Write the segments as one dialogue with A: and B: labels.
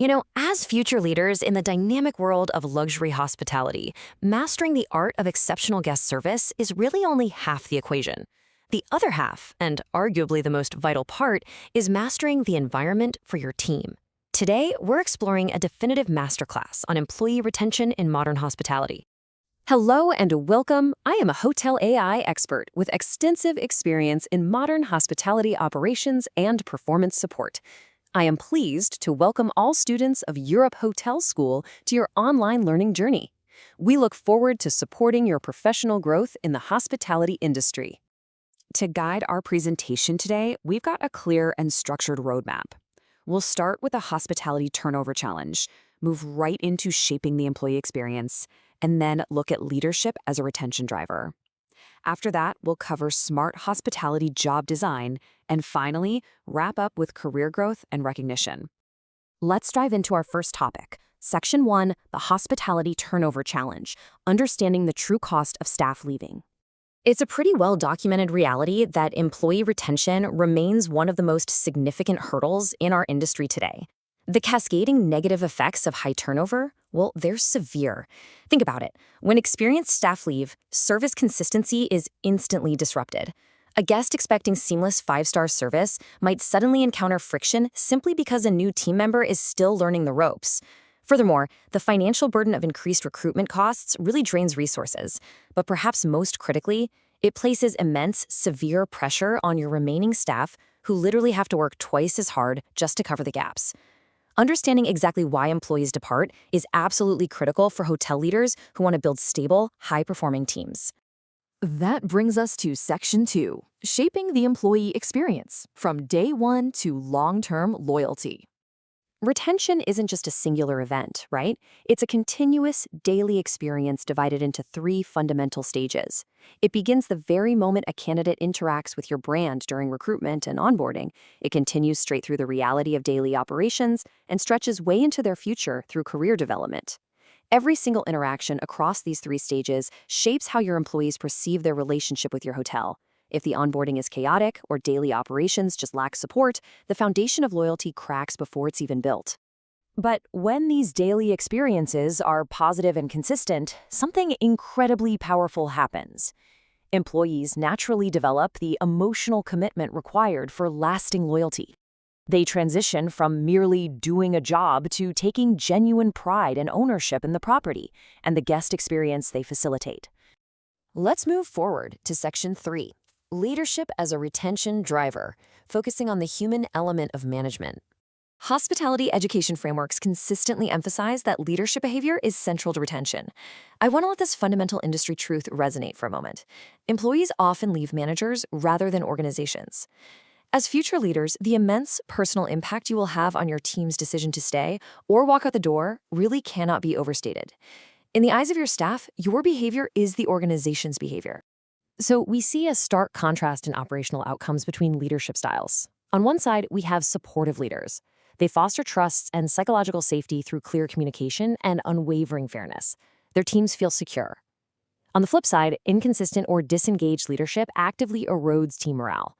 A: As future leaders in the dynamic world of luxury hospitality, mastering the art of exceptional guest service is really only half the equation. The other half, and arguably the most vital part, is mastering the environment for your team. Today, we're exploring a definitive masterclass on employee retention in modern hospitality. Hello and welcome. I am a hotel AI expert with extensive experience in modern hospitality operations and performance support. I am pleased to welcome all students of Europe Hotel School to your online learning journey. We look forward to supporting your professional growth in the hospitality industry. To guide our presentation today, we've got a clear and structured roadmap. We'll start with a hospitality turnover challenge, move right into shaping the employee experience, and then look at leadership as a retention driver. After that, we'll cover smart hospitality job design, and finally, wrap up with career growth and recognition. Let's dive into our first topic. Section 1, the Hospitality Turnover Challenge, Understanding the True Cost of Staff Leaving. It's a pretty well-documented reality that employee retention remains one of the most significant hurdles in our industry today. The cascading negative effects of high turnover, well, they're severe. Think about it. When experienced staff leave, service consistency is instantly disrupted. A guest expecting seamless 5-star service might suddenly encounter friction simply because a new team member is still learning the ropes. Furthermore, the financial burden of increased recruitment costs really drains resources. But perhaps most critically, it places immense, severe pressure on your remaining staff who literally have to work twice as hard just to cover the gaps. Understanding exactly why employees depart is absolutely critical for hotel leaders who want to build stable, high-performing teams. That brings us to Section 2, Shaping the Employee Experience, from day one to long-term loyalty. Retention isn't just a singular event, right? It's a continuous, daily experience divided into 3 fundamental stages. It begins the very moment a candidate interacts with your brand during recruitment and onboarding. It continues straight through the reality of daily operations and stretches way into their future through career development. Every single interaction across these 3 stages shapes how your employees perceive their relationship with your hotel. If the onboarding is chaotic or daily operations just lack support, the foundation of loyalty cracks before it's even built. But when these daily experiences are positive and consistent, something incredibly powerful happens. Employees naturally develop the emotional commitment required for lasting loyalty. They transition from merely doing a job to taking genuine pride and ownership in the property and the guest experience they facilitate. Let's move forward to Section 3. Leadership as a retention driver, focusing on the human element of management. Hospitality education frameworks consistently emphasize that leadership behavior is central to retention. I want to let this fundamental industry truth resonate for a moment. Employees often leave managers rather than organizations. As future leaders, the immense personal impact you will have on your team's decision to stay or walk out the door really cannot be overstated. In the eyes of your staff, your behavior is the organization's behavior. So we see a stark contrast in operational outcomes between leadership styles. On one side, we have supportive leaders. They foster trust and psychological safety through clear communication and unwavering fairness. Their teams feel secure. On the flip side, inconsistent or disengaged leadership actively erodes team morale.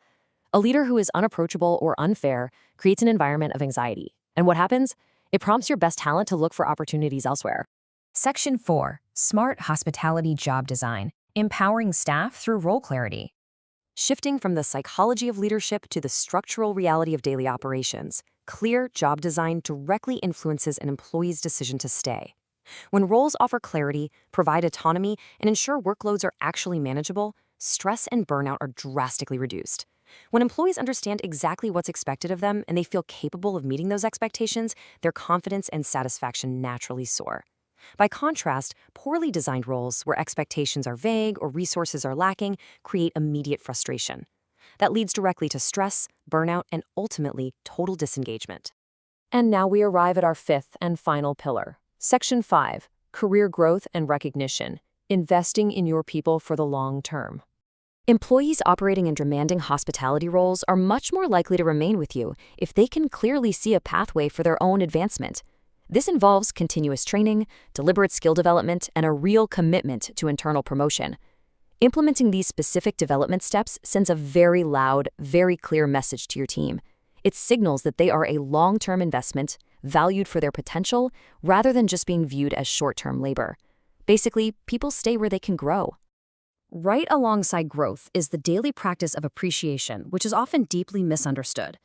A: A leader who is unapproachable or unfair creates an environment of anxiety. And what happens? It prompts your best talent to look for opportunities elsewhere. Section 4, Smart Hospitality Job Design. Empowering staff through role clarity. Shifting from the psychology of leadership to the structural reality of daily operations, clear job design directly influences an employee's decision to stay. When roles offer clarity, provide autonomy, and ensure workloads are actually manageable, stress and burnout are drastically reduced. When employees understand exactly what's expected of them and they feel capable of meeting those expectations, their confidence and satisfaction naturally soar. By contrast, poorly designed roles where expectations are vague or resources are lacking create immediate frustration. That leads directly to stress, burnout, and ultimately total disengagement. And now we arrive at our 5th and final pillar. Section 5, Career Growth and Recognition. Investing in your people for the long term. Employees operating in demanding hospitality roles are much more likely to remain with you if they can clearly see a pathway for their own advancement. This involves continuous training, deliberate skill development, and a real commitment to internal promotion. Implementing these specific development steps sends a very loud, very clear message to your team. It signals that they are a long-term investment, valued for their potential, rather than just being viewed as short-term labor. Basically, people stay where they can grow. Right alongside growth is the daily practice of appreciation, which is often deeply misunderstood.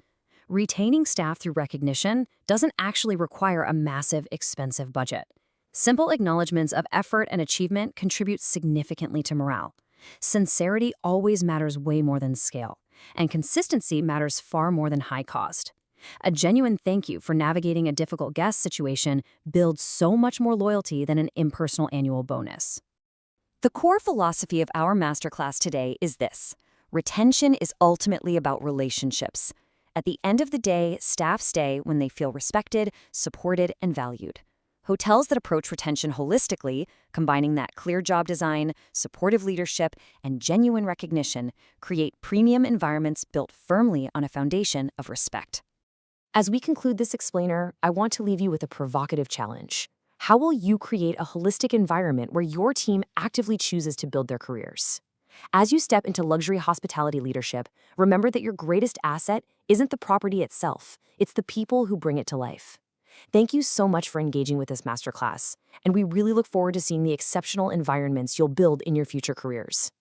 A: Retaining staff through recognition doesn't actually require a massive, expensive budget. Simple acknowledgments of effort and achievement contribute significantly to morale. Sincerity always matters way more than scale, and consistency matters far more than high cost. A genuine thank you for navigating a difficult guest situation builds so much more loyalty than an impersonal annual bonus. The core philosophy of our masterclass today is this: retention is ultimately about relationships. At the end of the day, staff stay when they feel respected, supported, and valued. Hotels that approach retention holistically, combining that clear job design, supportive leadership, and genuine recognition, create premium environments built firmly on a foundation of respect. As we conclude this explainer, I want to leave you with a provocative challenge. How will you create a holistic environment where your team actively chooses to build their careers? As you step into luxury hospitality leadership, remember that your greatest asset isn't the property itself, it's the people who bring it to life. Thank you so much for engaging with this masterclass, and we really look forward to seeing the exceptional environments you'll build in your future careers.